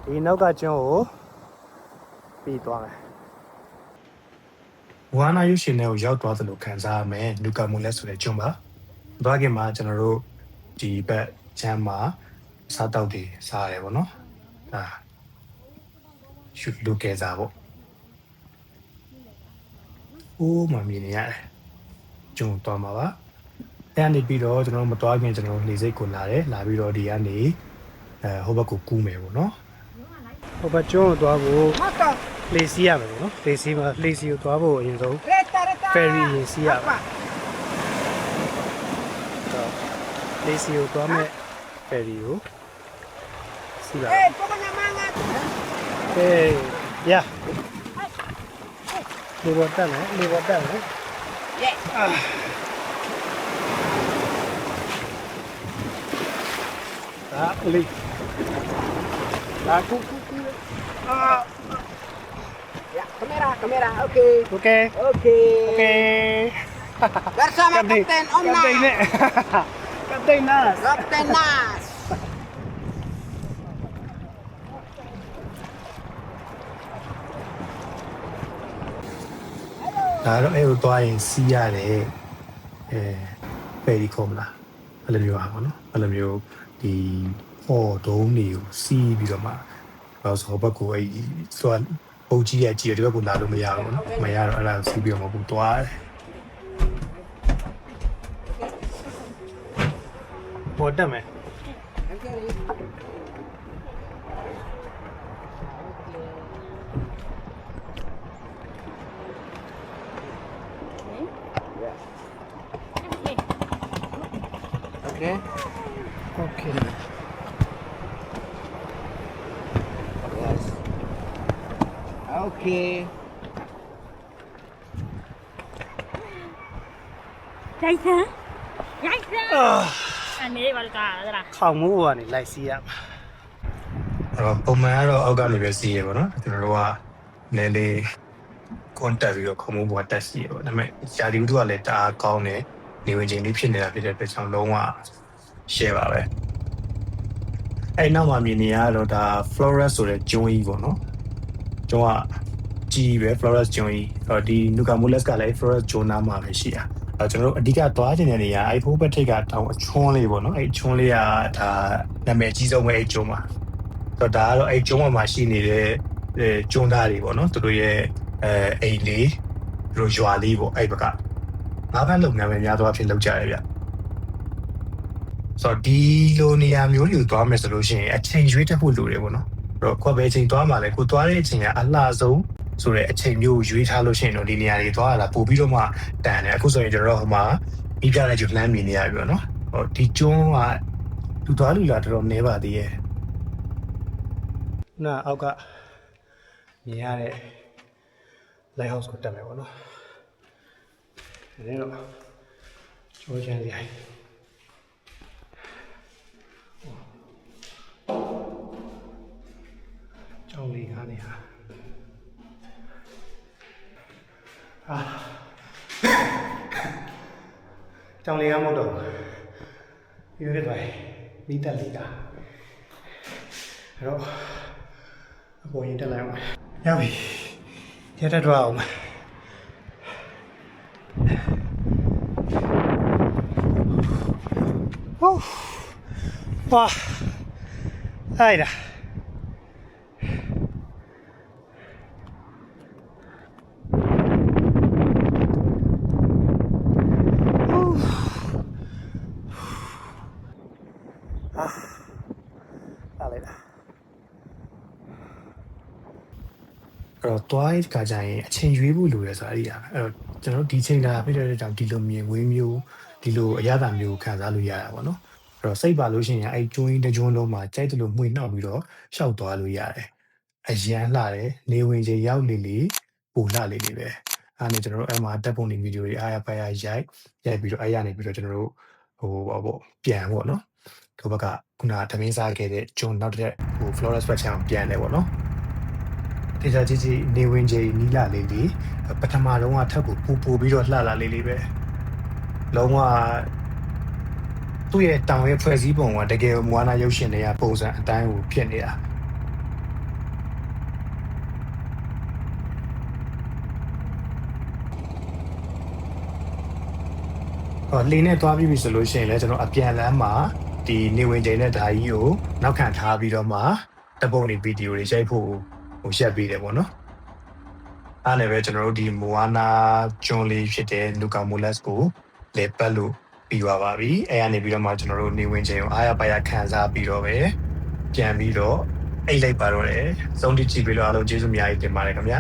ဒီနောက်ကကျွန်းကိုပြီးသွားမယ်ဝါနာရုပ်ရှင်တွေကိုရောက်သွားသလိုခံစားရမယ်နူကာမူလက်ဆိုတဲ့ကျွန်းပါသွားခင်မှာကျွန်တော်တို့ဒီဘက်ချမ်းမှာစားတောက်တွေစားရတယ်ပေါ့နော်ရှုလူကဲစားပေါ့မမြင်နေရတယ်ကျွန်းသွားမှာပါအဲ့ကနေပြီးတော့ကျွန်တော်တို့မသွားခင်ကျွန်တော်တို့နေစိတ်ကိုလာတယ်လာပြီးတော့ဒီကနေဟိုဘက်ကိုကူးမယ်ပေါ့နော်ဟိုဘက်ကျွန်းကိုသွားဖို့လေစီးရမယ်ပေါ့နော်လေစီးမှာလေစီးကိုသွားဖို့အရင်ဆုံးဖယ်ရီရင်စီးရမယ်လေစီးကိုသွားမယ်ဖယ်ရီကိုစီးပါရလေဘောတက်မယ်Ali. Aku. Ya, kamera. Okey. Bersama Kapten Omna. Kapten Nas. Đó là em tôiစီးရတယ်ဖယ်ရီခေါ်မလားအဲ့လိုမျိုးပါပေါ့နော်အဲ့လိုမျိုးဒီဟော်ဒုံးတွေကိုစီးပြီးတော့မှဆိုဘက်ကိုအဲ့ဆိုပုံကြီးရကြီးဒီဘက်ကိုလာလို့မရဘူးနော်မရတော့အဲ့ဒါစီးပြီးတော့မှပုံသွားတယ်ပေါ်တက်မယ်Okay. Yes. Okay. Jason. Anh đi vào cả rồi à? ခေါင်းမိုးကနေလိုက်စီးရမှာပုံမှန်ကတော့အောက်ကနေပဲစီးရပါတော့ကျွန်တော်တို့ကလည်းလေ contact ပြီးတော့ခေါင်းမိုးပေါ်တက်စီးရပါဒါပေမဲ့ယာဒီဥတုကလည်းတအားကောင်းတယ်နေဝင်ချိန်လေးဖြစ်နေတာဖြစ်တဲ့အတွက်ကြောင့်လုံးဝ share ပါပဲအဲ့နောက်မှာမြင်နေရတော့ဒါ Flores ဆိုတဲ့ကျွန်းကြီးပေါ့နော်ကျွန်းကကြီးပဲ Flores ကျွန်းကြီးဒီ Nogales ကလည်း Flores ကျွန်းနားမှာပဲရှိတာကျွန်တော်တို့အဓိကသွားချင်တဲ့နေရာအဲ့ဖိုးဘက်ထိပ်ကတောင်အချွန်းလေးပေါ့နော်အဲ့ချွန်းလေးကဒါနာမည်အကြီးဆုံးပဲအဲ့ကျွန်းမှာဒါကတော့အဲ့ကျွန်းမှာရှိနေတဲ့ကျွန်းသားတွေပေါ့နော်သူတို့ရဲ့အိမ်လေးသူတို့ရွာလေးပေါ့အဲ့ဘက်ကငါးဖက်လုပ်ငန်းပဲများသောအားဖြင့်လုပ်ကြရတယ်ဗျဆိုတော့ဒီလိုနေရာမျိုးတွေကိုသွားမယ်ဆိုလို့ရှိရင်အချိန်ရွေးတက်ဖို့လိုတယ်ပေါ့နော်အဲ့တော့ကိုယ်ပဲအချိန်သွားမှလည်းကိုသွားတဲ့အချိန်ကအလှဆုံးဆိုတဲ့အချိန်မျိုးရွေးထားလို့ရှိရင်တော့ဒီနေရာတွေသွားရတာပို့ပြီးတော့မှတန်တယ်အခုဆိုရင်ကျွန်တော်တို့ဟိုမှာပြီးပြတဲ့ကျွန်းလမ်းမြင်နေရပြီပေါ့နော်ဟိုဒီကျွန်းကသူသွားလူလာတော်တော်နေပါသေးရဲ့နာအောက်ကမြင်ရတဲ့ light house ကိုတက်မယ်ပေါ့နော်ဒါနဲ့တော့ချိုးချမ်းစရာကျောင်းလေးကနေဟာကျောင်းလေးကမဟုတ်တော့ဘူးရွေးသွားမိတက်လေးကအဲ့တော့အပေါ်ရင်တက်လိုက်အောင်ရပြီရတက်တော့အောင်哇，哎呀！来了。တော့တွားခါကြရင်အချိန်ရွေးဖို့လိုရဆိုတာအဲ့ဒါအဲ့တော့ကျွန်တော်ဒီချိန်လာပြတဲ့ကြောင့်ဒီလိုမြင်ဝေးမျိုးဒီလိုအရသာမျိုးခံစားလို့ရတာပေါ့နော်အဲ့တော့စိတ်ပါလို့ရှိရင်အဲ့ကျွန်းကြီးတစ်ကျွန်းလုံးမှာကြိုက်တယ်လို့မှွေနှောက်ပြီးတော့ရှောက်သွားလို့ရတယ်အရန်လှတယ်နေဝင်ချိန်ရောက်လေလေပူလှလေလေပဲအဲ့ဒါကျွန်တော်တို့အဲ့မှာတက်ပုံနေဗီဒီယိုတွေအားရပါရရိုက်ပြီးတော့အဲ့ရနေပြီးတော့ကျွန်တော်တို့ဟိုပေါ့ပြန်ပေါ့နော်ဒီဘက်ကခုနသမင်းစားခဲ့တဲ့ကျွန်းနောက်တစ်ဟို Flores ဘက်ချမ်းပြန်တယ်ပေါ့နော်တေချာကြီးနေဝင်ချိန်နီးလာလေးလေးပထမတော့ကထပ်ကိုပူပြီးတော့လှလာလေးလေးပဲလုံးဝသူ့ရဲ့တောင်ရဲ့ဖွဲ့စည်းပုံကတကယ်မွာနာရုပ်ရှင်တွေကပုံစံအတိုင်းကိုဖြစ်နေတာ လှေနဲ့သွားပြီးပြီဆိုလို့ရှိရင်လည်းကျွန်တော်အပြန်လမ်းမှာဒီနေဝင်ချိန်နဲ့ဓာကြီးကိုနောက်ခံထားပြီးတော့မှတပုံနေဗီဒီယိုတွေရိုက်ဖို့ရက်ပေးတယ်ပေါ့နော်အားလည်းပဲကျွန်တော်တို့ဒီမိုဝါနာဂျွန်လေးဖြစ်တဲ့လူကာမိုလက်စ်ကိုလေပတ်လို့ပြီးသွားပါပြီအဲကနေပြီးတော့မှကျွန်တော်တို့နေဝင်ချိန်ကိုအားရပါရခံစားပြီးတော့ပဲပြန်ပြီးတော့အိတ်လိုက်ပါတော့တယ်စုံတိကြည့်ပြီးတော့အားလုံးကျေးဇူးအများကြီးတင်ပါတယ်ခင်ဗျာ